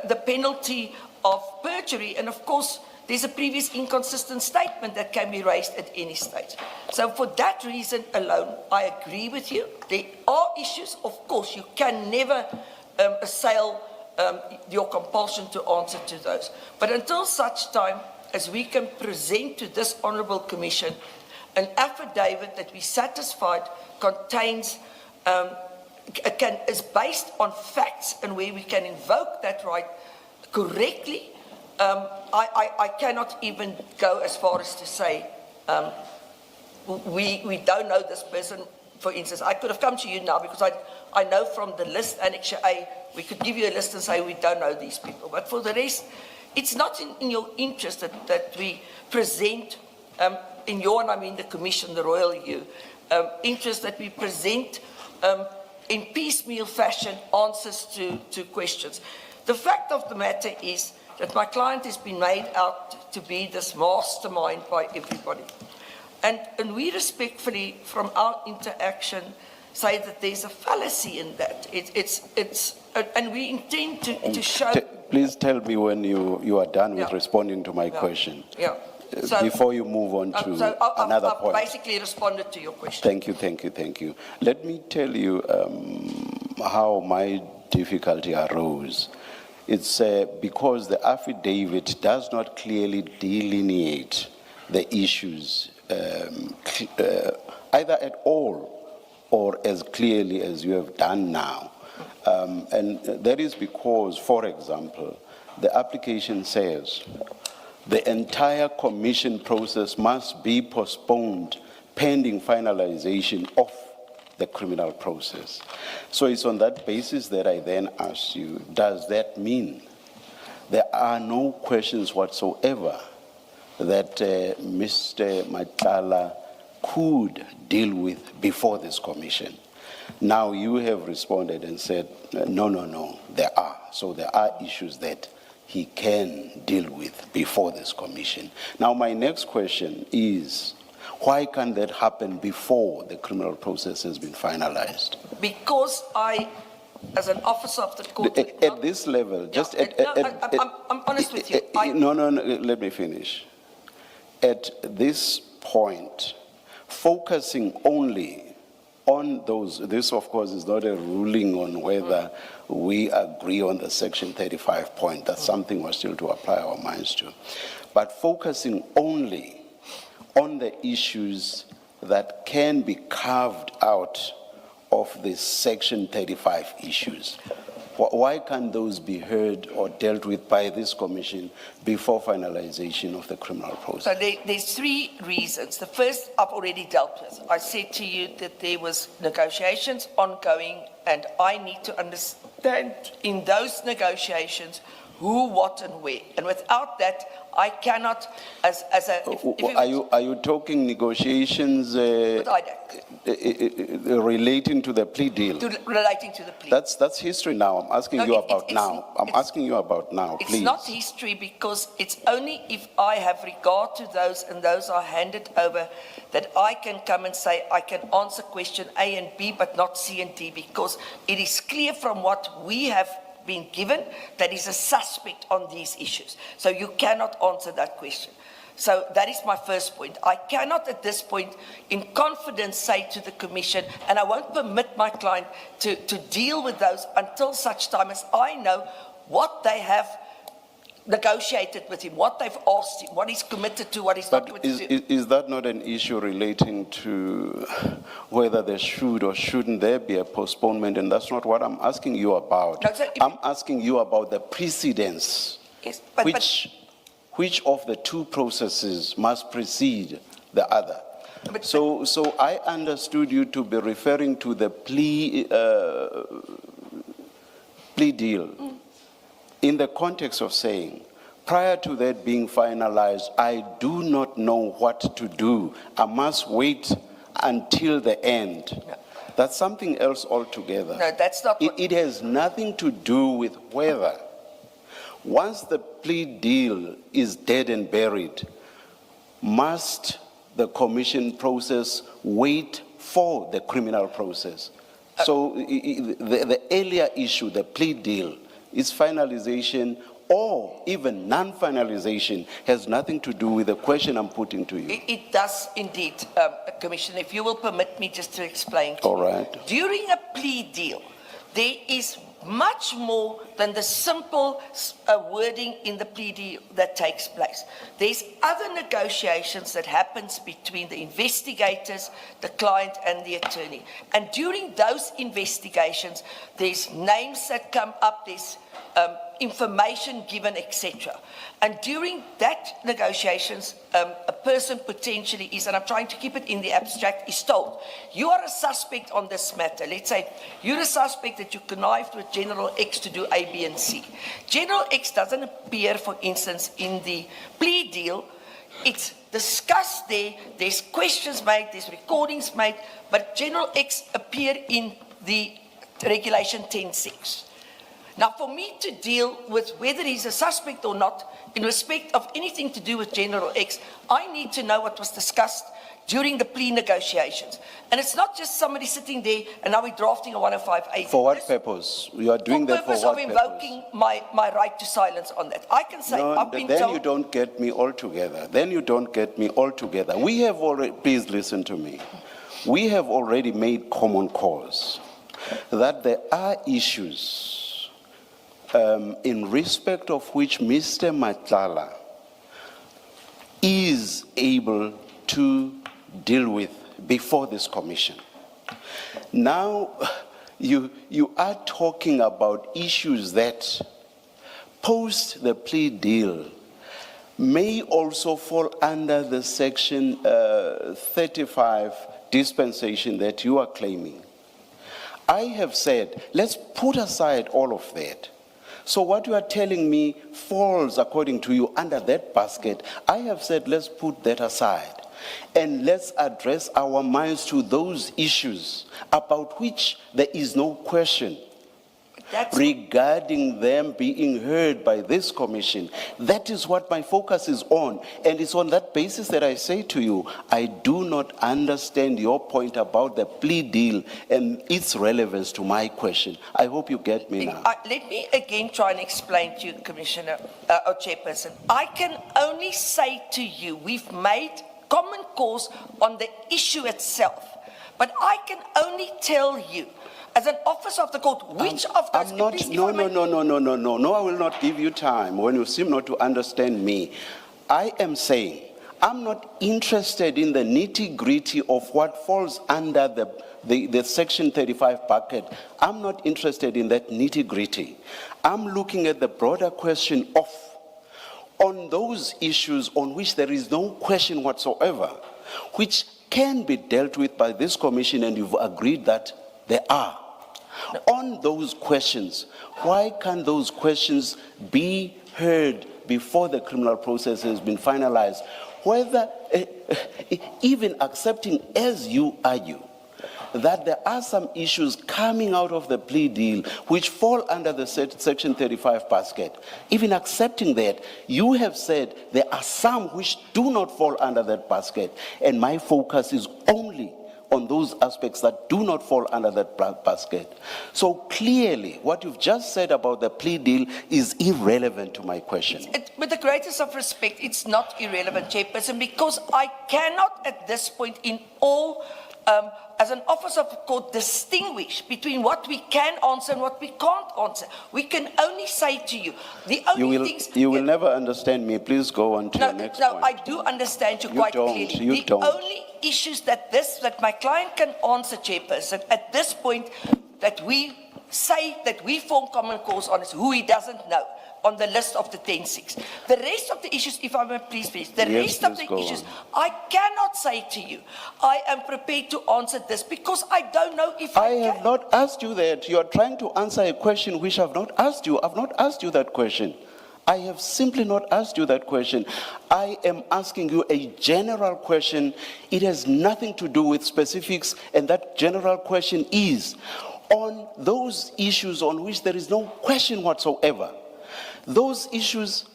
the penalty of perjury. And of course, there's a previous inconsistent statement that can be raised at any stage. So for that reason alone, I agree with you. There are issues, of course, you can never assail your compulsion to answer to those. But until such time as we can present to this Honourable Commission an affidavit that we satisfied contains, is based on facts and where we can invoke that right correctly, I cannot even go as far as to say we don't know this person. For instance, I could have come to you now because I know from the list, Annexure A, we could give you a list and say we don't know these people. But for the rest, it's not in your interest that we present, in your, and I mean the Commission, the Royal U, interest that we present in piecemeal fashion answers to questions. The fact of the matter is that my client has been made out to be this mastermind by everybody. And we respectfully, from our interaction, say that there's a fallacy in that. And we intend to show... Please tell me when you are done with responding to my question. Yeah. So, before you move on to another point. I've basically responded to your question. Thank you. Let me tell you how my difficulty arose. It's because the affidavit does not clearly delineate the issues either at all or as clearly as you have done now. And that is because, for example, the application says the entire commission process must be postponed pending finalization of the criminal process. So it's on that basis that I then ask you, does that mean there are no questions whatsoever that Mr. Matlala could deal with before this commission? Now you have responded and said, no, there are. So there are issues that he can deal with before this commission. Now my next question is, why can't that happen before the criminal process has been finalized? Because I, as an officer of the court... At this level, I'm honest with you. No, let me finish. At this point, focusing only on those, this of course is not a ruling on whether we agree on the Section 35 point. That's something we're still to apply our minds to. But focusing only on the issues that can be carved out of the Section 35 issues. Why can't those be heard or dealt with by this commission before finalization of the criminal process? So there's three reasons. The first I've already dealt with. I said to you that there was negotiations ongoing and I need to understand in those negotiations who, what and where. And without that, I cannot, Are you talking negotiations relating to the plea deal? Relating to the plea. That's history now. I'm asking you about now. I'm asking you about now, please. It's not history because it's only if I have regard to those and those are handed over that I can come and say I can answer question A and B but not C and D, because it is clear from what we have been given that is a suspect on these issues. So you cannot answer that question. So that is my first point. I cannot at this point in confidence say to the Commission, and I won't permit my client to deal with those until such time as I know what they have negotiated with him, what they've asked him, what he's committed to, what he's not committed to. Is that not an issue relating to whether there should or shouldn't there be a postponement? And that's not what I'm asking you about. No, sir, I'm asking you about the precedence. Yes, which of the two processes must precede the other? So I understood you to be referring to the plea deal. In the context of saying, prior to that being finalized, I do not know what to do. I must wait until the end. No. That's something else altogether. No, that's not what... It has nothing to do with whether, once the plea deal is dead and buried, must the commission process wait for the criminal process? So the earlier issue, the plea deal, its finalization or even non-finalization has nothing to do with the question I'm putting to you. It does indeed, Commissioner. If you will permit me just to explain to All you. right. During a plea deal, there is much more than the simple wording in the plea deal that takes place. There's other negotiations that happens between the investigators, the client and the attorney. And during those investigations, there's names that come up, there's information given, etc. And during that negotiations, a person potentially is, and I'm trying to keep it in the abstract, is told, you are a suspect on this matter. Let's say you're a suspect that you connived with General X to do A, B, and C. General X doesn't appear, for instance, in the plea deal. It's discussed there, there's questions made, there's recordings made, but General X appeared in the Regulation 10.6. Now, for me to deal with whether he's a suspect or not, in respect of anything to do with General X, I need to know what was discussed during the plea negotiations. And it's not just somebody sitting there and now we're drafting a 105A. For what purpose? You are doing that for what purpose? For purpose of invoking my right to silence on that. I can say, No, I've been then told... you don't get me altogether. Then you don't get me altogether. We have already, please listen to me. We have already made common cause that there are issues in respect of which Mr. Matlala is able to deal with before this commission. Now, you are talking about issues that, post the plea deal, may also fall under the Section 35 dispensation that you are claiming. I have said, let's put aside all of that. So what you are telling me falls, according to you, under that basket. I have said, let's put that aside and let's address our minds to those issues about which there is no question regarding them being heard by this commission. That is what my focus is on. And it's on that basis that I say to you, I do not understand your point about the plea deal and its relevance to my question. I hope you get me now. Let me again try and explain to you, Commissioner or Chairperson. I can only say to you, we've made common cause on the issue itself. But I can only tell you, as an officer of the court, which of those... No, I will not give you time when you seem not to understand me. I am saying, I'm not interested in the nitty-gritty of what falls under the Section 35 bucket. I'm not interested in that nitty-gritty. I'm looking at the broader question of, on those issues on which there is no question whatsoever, which can be dealt with by this commission, and you've agreed that there are. No. On those questions, why can't those questions be heard before the criminal process has been finalized? Whether, even accepting, as you argue, that there are some issues coming out of the plea deal which fall under the Section 35 basket, even accepting that, you have said there are some which do not fall under that basket, and my focus is only on those aspects that do not fall under that basket. So clearly, what you've just said about the plea deal is irrelevant to my question. With the greatest of respect, it's not irrelevant, Chairperson, because I cannot at this point in all, as an officer of the court, distinguish between what we can answer and what we can't answer. We can only say to you, the only things... You will never understand me. Please go on to your next point. No, I do understand you quite clearly. You don't. The only issues that my client can answer, Chairperson, at this point, that we say that we form common cause on is who he doesn't know on the list of the 10-6. The rest of the issues, if I may please, rest of the issues, I cannot say to you, I am prepared to answer this because I don't know if I have not asked you that. You are trying to answer a question which I've not asked you. I've not asked you that question. I have simply not asked you that question. I am asking you a general question. It has nothing to do with specifics, and that general question is, on those issues on which there is no question whatsoever, those issues,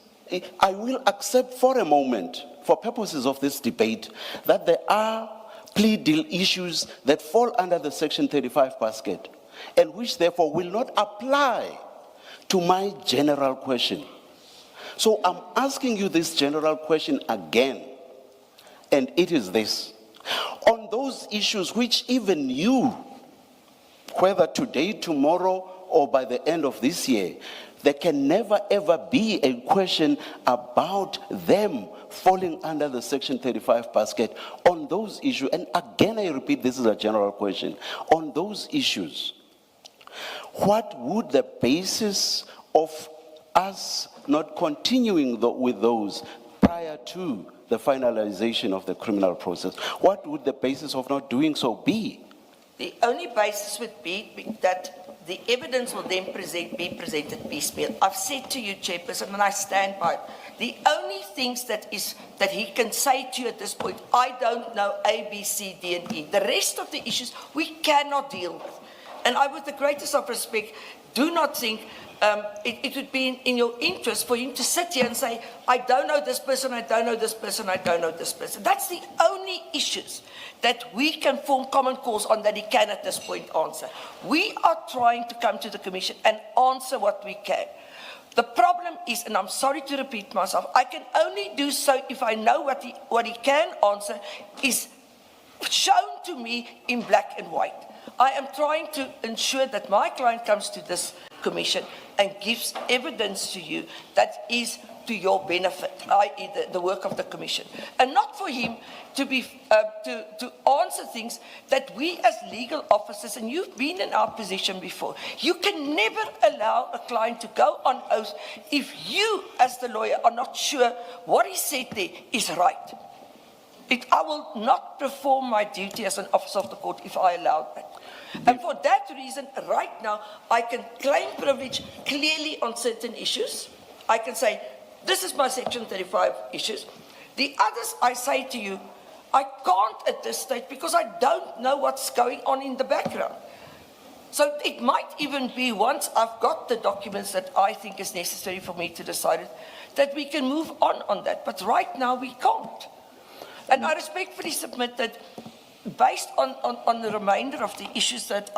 I will accept for a moment, for purposes of this debate, that there are plea deal issues that fall under the Section 35 basket, and which therefore will not apply to my general question. So I'm asking you this general question again, and it is this. On those issues which even you, whether today, tomorrow, or by the end of this year, there can never ever be a question about them falling under the Section 35 basket on those issues. And again, I repeat, this is a general question. On those issues, what would the basis of us not continuing with those prior to the finalization of the criminal process, what would the basis of not doing so be? The only basis would be that the evidence will then be presented piecemeal. I've said to you, Chairperson, and I stand by it, the only things that he can say to you at this point, I don't know A, B, C, D, and E. The rest of the issues we cannot deal with. And I, with the greatest of respect, do not think it would be in your interest for him to sit here and say, I don't know this person, I don't know this person, I don't know this person. That's the only issues that we can form common cause on that he can at this point answer. We are trying to come to the Commission and answer what we can. The problem is, and I'm sorry to repeat myself, I can only do so if I know what he can answer is shown to me in black and white. I am trying to ensure that my client comes to this Commission and gives evidence to you that is to your benefit, i.e. the work of the Commission, and not for him to be to answer things that we as legal officers, and you've been in our position before, you can never allow a client to go on oath if you as the lawyer are not sure what he said there is right. I will not perform my duty as an officer of the court if I allow that. And for that reason, right now, I can claim privilege clearly on certain issues. I can say, this is my Section 35 issues. The others, I say to you, I can't at this stage because I don't know what's going on in the background. So it might even be, once I've got the documents that I think is necessary for me to decide it, that we can move on that. But right now, we can't. And I respectfully submit that based on the remainder of the issues that